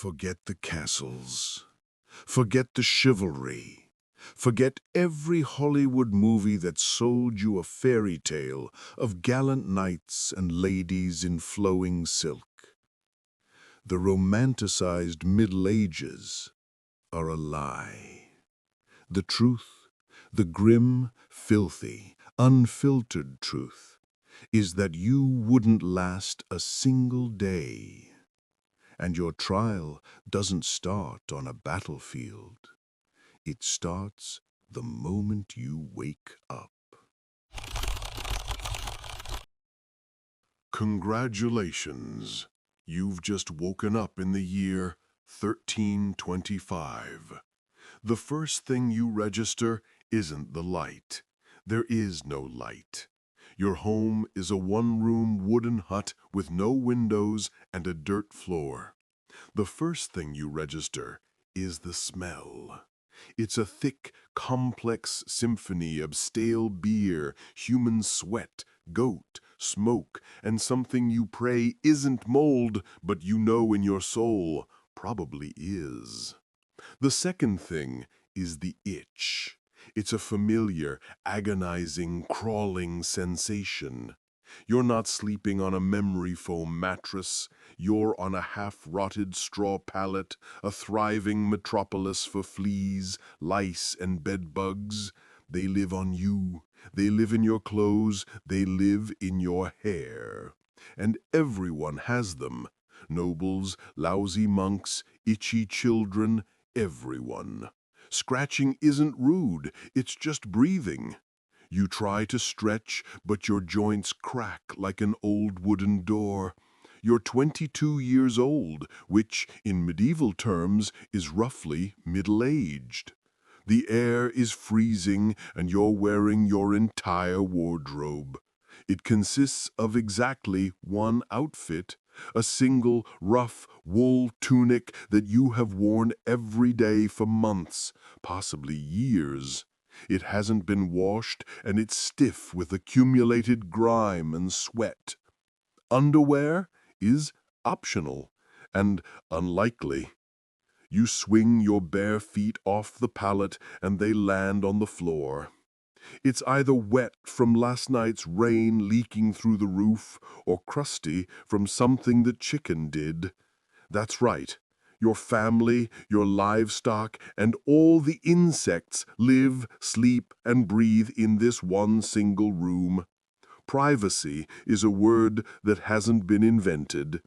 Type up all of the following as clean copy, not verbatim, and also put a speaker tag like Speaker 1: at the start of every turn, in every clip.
Speaker 1: Forget the castles. Forget the chivalry. Forget every Hollywood movie that sold you a fairy tale of gallant knights and ladies in flowing silk. The romanticized Middle Ages are a lie. The truth, the grim, filthy, unfiltered truth, is that you wouldn't last a single day. And your trial doesn't start on a battlefield. It starts the moment you wake up. Congratulations. You've just woken up in the year 1325. The first thing you register isn't the light. There is no light. Your home is a one-room wooden hut with no windows and a dirt floor. The first thing you register is the smell. It's a thick, complex symphony of stale beer, human sweat, goat, smoke, and something you pray isn't mold, but you know in your soul probably is. The second thing is the itch. It's a familiar, agonizing, crawling sensation. You're not sleeping on a memory foam mattress. You're on a half-rotted straw pallet, a thriving metropolis for fleas, lice, and bedbugs. They live on you. They live in your clothes. They live in your hair. And everyone has them. Nobles, lousy monks, itchy children, everyone. Scratching isn't rude. It's just breathing. You try to stretch, but your joints crack like an old wooden door. You're 22 years old, which, in medieval terms, is roughly middle-aged. The air is freezing, and you're wearing your entire wardrobe. It consists of exactly one outfit, a single rough wool tunic that you have worn every day for months, possibly years. It hasn't been washed, and it's stiff with accumulated grime and sweat. Underwear is optional and unlikely. You swing your bare feet off the pallet, and they land on the floor. It's either wet from last night's rain leaking through the roof or crusty from something the chicken did. That's right. Your family, your livestock, and all the insects live, sleep, and breathe in this one single room. Privacy is a word that hasn't been invented.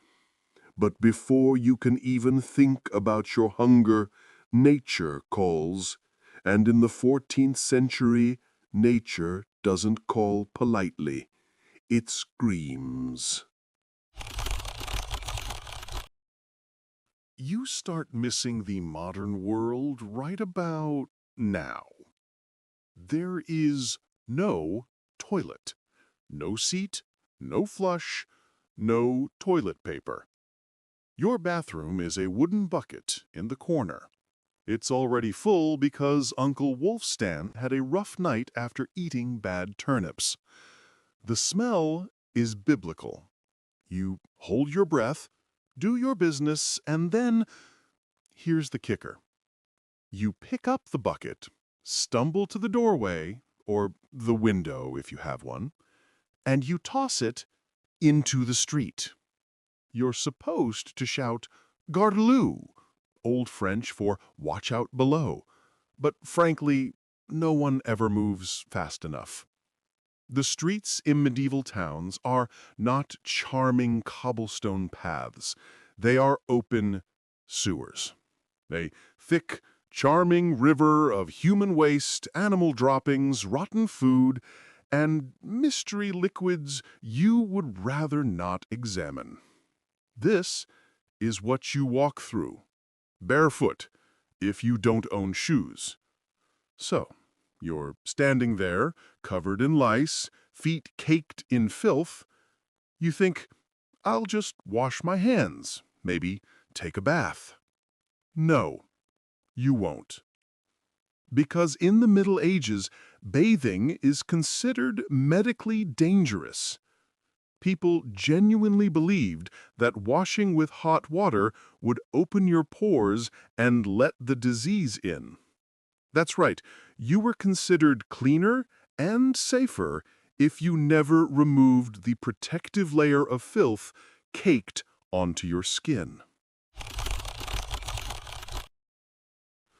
Speaker 1: But before you can even think about your hunger, nature calls. And in the 14th century, nature doesn't call politely. It screams. You start missing the modern world right about now. There is no toilet, no seat, no flush, no toilet paper. Your bathroom is a wooden bucket in the corner. It's already full because Uncle Wolfstan had a rough night after eating bad turnips. The smell is biblical. You hold your breath, do your business, and then, here's the kicker. You pick up the bucket, stumble to the doorway, or the window if you have one, and you toss it into the street. You're supposed to shout, Gardiloo, Old French for watch out below, but frankly, no one ever moves fast enough. The streets in medieval towns are not charming cobblestone paths. They are open sewers. A thick, charming river of human waste, animal droppings, rotten food, and mystery liquids you would rather not examine. This is what you walk through, barefoot, if you don't own shoes. So, you're standing there, covered in lice, feet caked in filth. You think, I'll just wash my hands, maybe take a bath. No, you won't. Because in the Middle Ages, bathing is considered medically dangerous. People genuinely believed that washing with hot water would open your pores and let the disease in. That's right, you were considered cleaner and safer if you never removed the protective layer of filth caked onto your skin.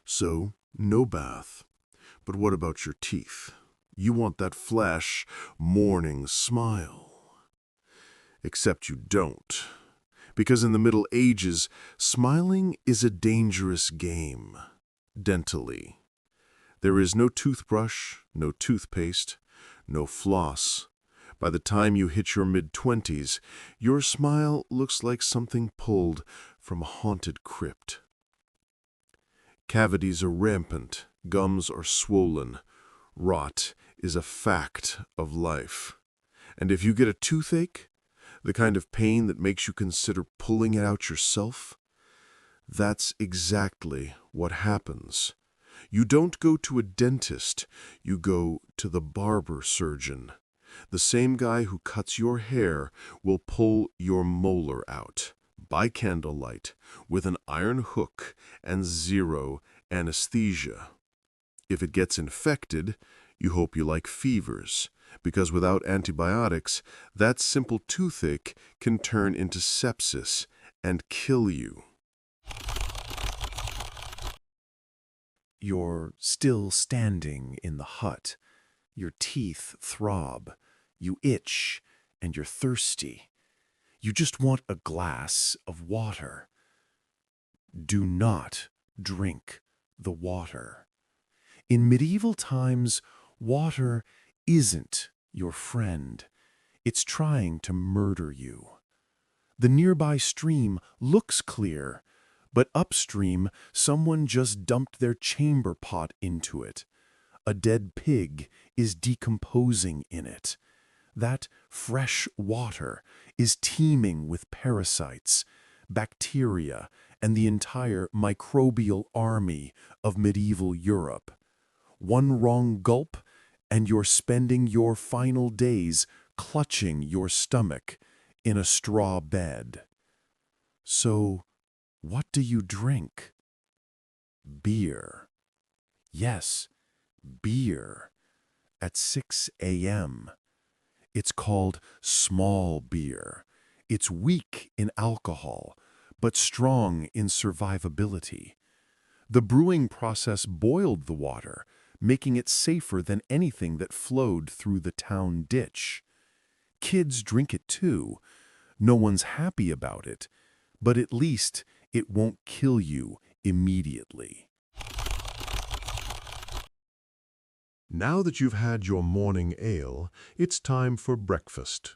Speaker 1: So, no bath. But what about your teeth? You want that fresh, morning smile. Except you don't. Because in the Middle Ages, smiling is a dangerous game, dentally. There is no toothbrush, no toothpaste, no floss. By the time you hit your mid-20s, your smile looks like something pulled from a haunted crypt. Cavities are rampant, gums are swollen. Rot is a fact of life. And if you get a toothache, the kind of pain that makes you consider pulling it out yourself, that's exactly what happens. You don't go to a dentist, you go to the barber-surgeon. The same guy who cuts your hair will pull your molar out by candlelight with an iron hook and zero anesthesia. If it gets infected, you hope you like fevers, because without antibiotics, that simple toothache can turn into sepsis and kill you. You're still standing in the hut. Your teeth throb. You itch, and you're thirsty. You just want a glass of water. Do not drink the water. In medieval times, water isn't your friend. It's trying to murder you. The nearby stream looks clear, but upstream, someone just dumped their chamber pot into it. A dead pig is decomposing in it. That fresh water is teeming with parasites, bacteria, and the entire microbial army of medieval Europe. One wrong gulp, and you're spending your final days clutching your stomach in a straw bed. So, what do you drink? Beer. Yes, beer. At 6 a.m. It's called small beer. It's weak in alcohol, but strong in survivability. The brewing process boiled the water, making it safer than anything that flowed through the town ditch. Kids drink it too. No one's happy about it, but at least it won't kill you immediately. Now that you've had your morning ale, it's time for breakfast.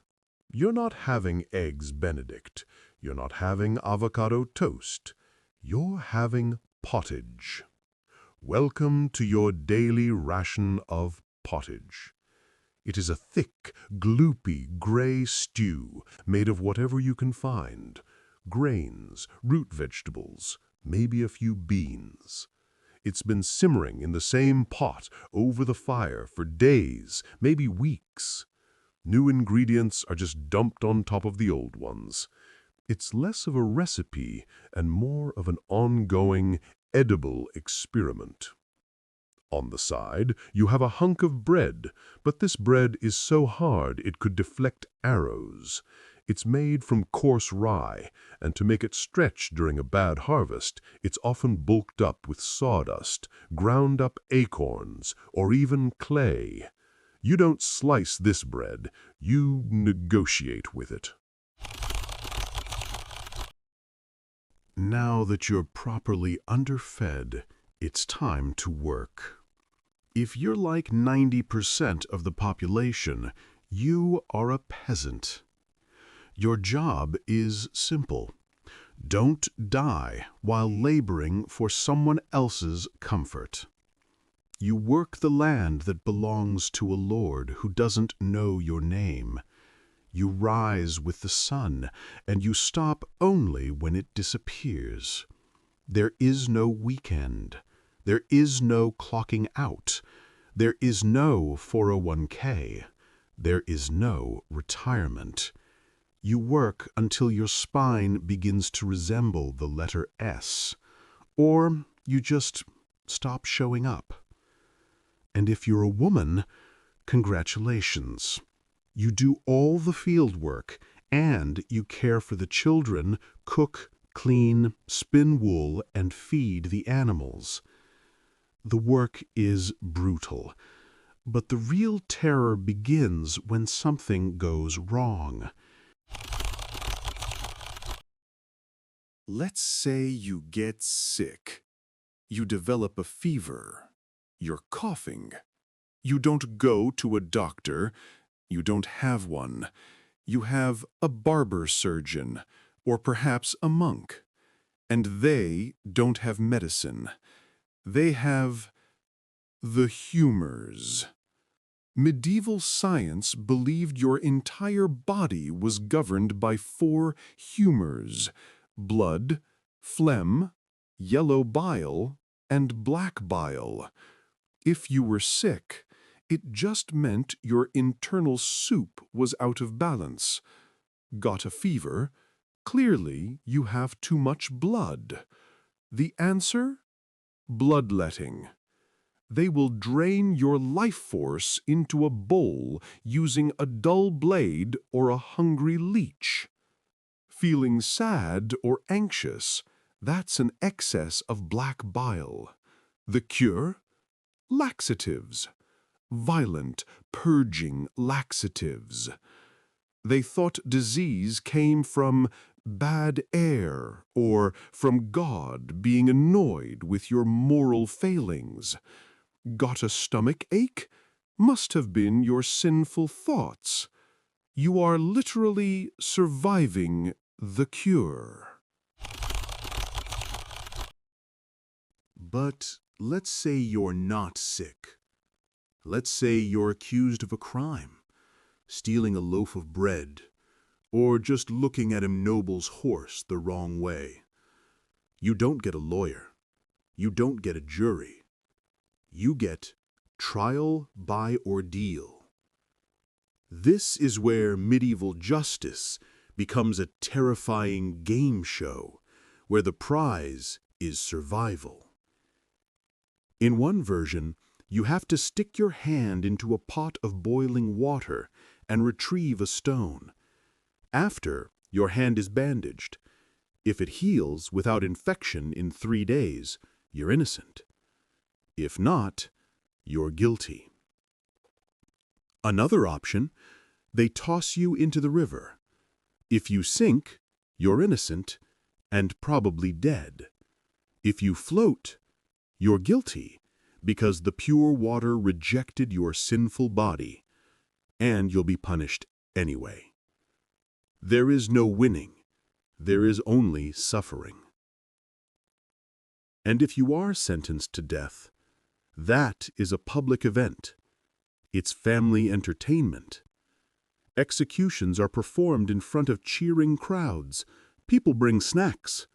Speaker 1: You're not having eggs Benedict. You're not having avocado toast. You're having pottage. Welcome to your daily ration of pottage. It is a thick, gloopy, gray stew made of whatever you can find. Grains, root vegetables, maybe a few beans. It's been simmering in the same pot over the fire for days, maybe weeks. New ingredients are just dumped on top of the old ones. It's less of a recipe and more of an ongoing, edible experiment. On the side, you have a hunk of bread, but this bread is so hard it could deflect arrows. It's made from coarse rye, and to make it stretch during a bad harvest, it's often bulked up with sawdust, ground up acorns, or even clay. You don't slice this bread, you negotiate with it. Now that you're properly underfed, it's time to work. If you're like 90% of the population, you are a peasant. Your job is simple. Don't die while laboring for someone else's comfort. You work the land that belongs to a lord who doesn't know your name. You rise with the sun, and you stop only when it disappears. There is no weekend. There is no clocking out. There is no 401k. There is no retirement.
Speaker 2: You work until your spine begins to resemble the letter S, or you just stop showing up. And if you're a woman, congratulations. You do all the field work, and you care for the children, cook, clean, spin wool, and feed the animals. The work is brutal, but the real terror begins when something goes wrong.
Speaker 1: Let's say you get sick. You develop a fever. You're coughing. You don't go to a doctor. You don't have one. You have a barber-surgeon, or perhaps a monk. And they don't have medicine. They have the humors. Medieval science believed your entire body was governed by 4 humors: blood, phlegm, yellow bile, and black bile. If you were sick, it just meant your internal soup was out of balance. Got a fever? Clearly, you have too much blood. The answer? Bloodletting. They will drain your life force into a bowl using a dull blade or a hungry leech. Feeling sad or anxious, that's an excess of black bile. The cure? Laxatives. Violent, purging laxatives. They thought disease came from bad air or from God being annoyed with your moral failings. Got a stomach ache? Must have been your sinful thoughts. You are literally surviving the cure.
Speaker 2: But let's say you're not sick. Let's say you're accused of a crime, stealing a loaf of bread, or just looking at a noble's horse the wrong way. You don't get a lawyer. You don't get a jury. You get trial by ordeal. This is where medieval justice becomes a terrifying game show, where the prize is survival. In one version, you have to stick your hand into a pot of boiling water and retrieve a stone. After, your hand is bandaged. If it heals without infection in 3 days, you're innocent. If not, you're guilty. Another option, they toss you into the river. If you sink, you're innocent and probably dead. If you float, you're guilty because the pure water rejected your sinful body, and you'll be punished anyway. There is no winning. There is only suffering. And if you are sentenced to death, that is a public event. It's family entertainment. Executions are performed in front of cheering crowds. People bring snacks.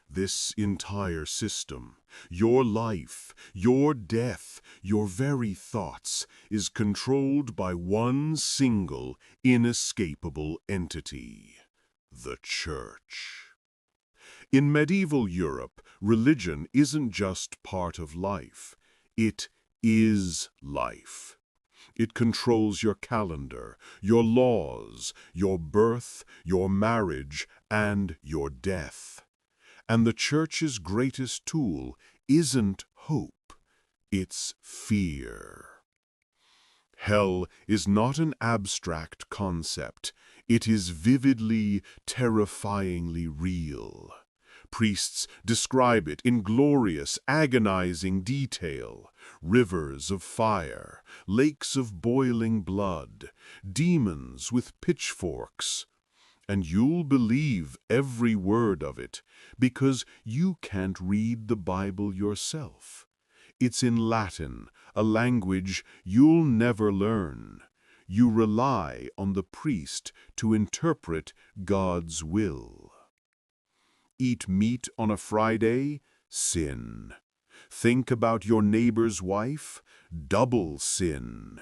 Speaker 1: This entire system, your life, your death, your very thoughts, is controlled by one single, inescapable entity: the Church. In medieval Europe, religion isn't just part of life. It is life. It controls your calendar, your laws, your birth, your marriage, and your death. And the Church's greatest tool isn't hope, it's fear. Hell is not an abstract concept. It is vividly, terrifyingly real. Priests describe it in glorious, agonizing detail. Rivers of fire, lakes of boiling blood, demons with pitchforks. And you'll believe every word of it, because you can't read the Bible yourself. It's in Latin, a language you'll never learn. You rely on the priest to interpret God's will. Eat meat on a Friday? Sin. Think about your neighbor's wife? Double sin.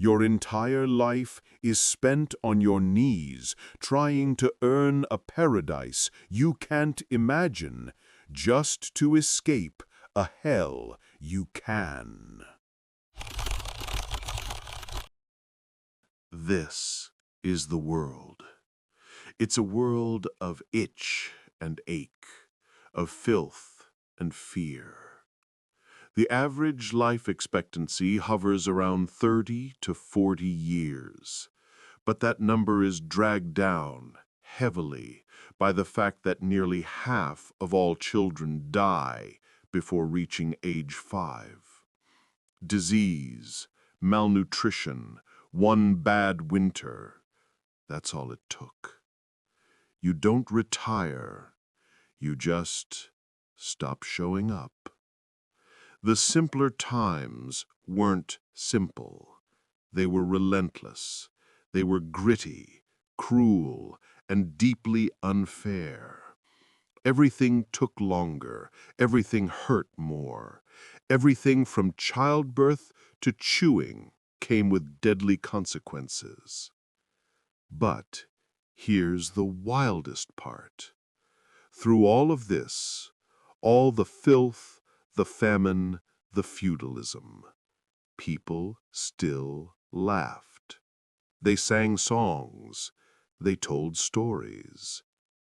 Speaker 1: Your entire life is spent on your knees trying to earn a paradise you can't imagine, just to escape a hell you can. This is the world. It's a world of itch and ache, of filth and fear. The average life expectancy hovers around 30 to 40 years, but that number is dragged down heavily by the fact that nearly half of all children die before reaching age 5. Disease, malnutrition, one bad winter, that's all it took. You don't retire, you just stop showing up. The simpler times weren't simple. They were relentless. They were gritty, cruel, and deeply unfair. Everything took longer. Everything hurt more. Everything from childbirth to chewing came with deadly consequences. But here's the wildest part. Through all of this, all the filth, the famine, the feudalism, people still laughed. They sang songs. They told stories.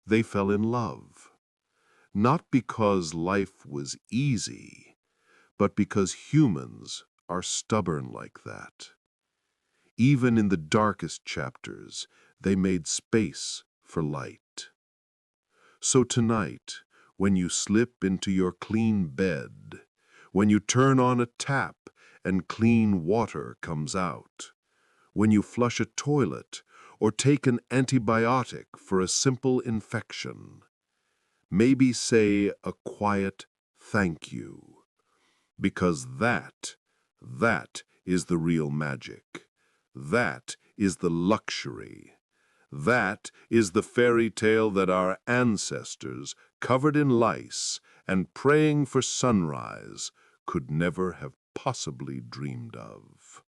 Speaker 1: They fell in love. Not because life was easy, but because humans are stubborn like that. Even in the darkest chapters, they made space for light. So tonight, when you slip into your clean bed, when you turn on a tap and clean water comes out, when you flush a toilet or take an antibiotic for a simple infection, maybe say a quiet thank you, because that is the real magic. That is the luxury. That is the fairy tale that our ancestors, covered in lice and praying for sunrise, could never have possibly dreamed of.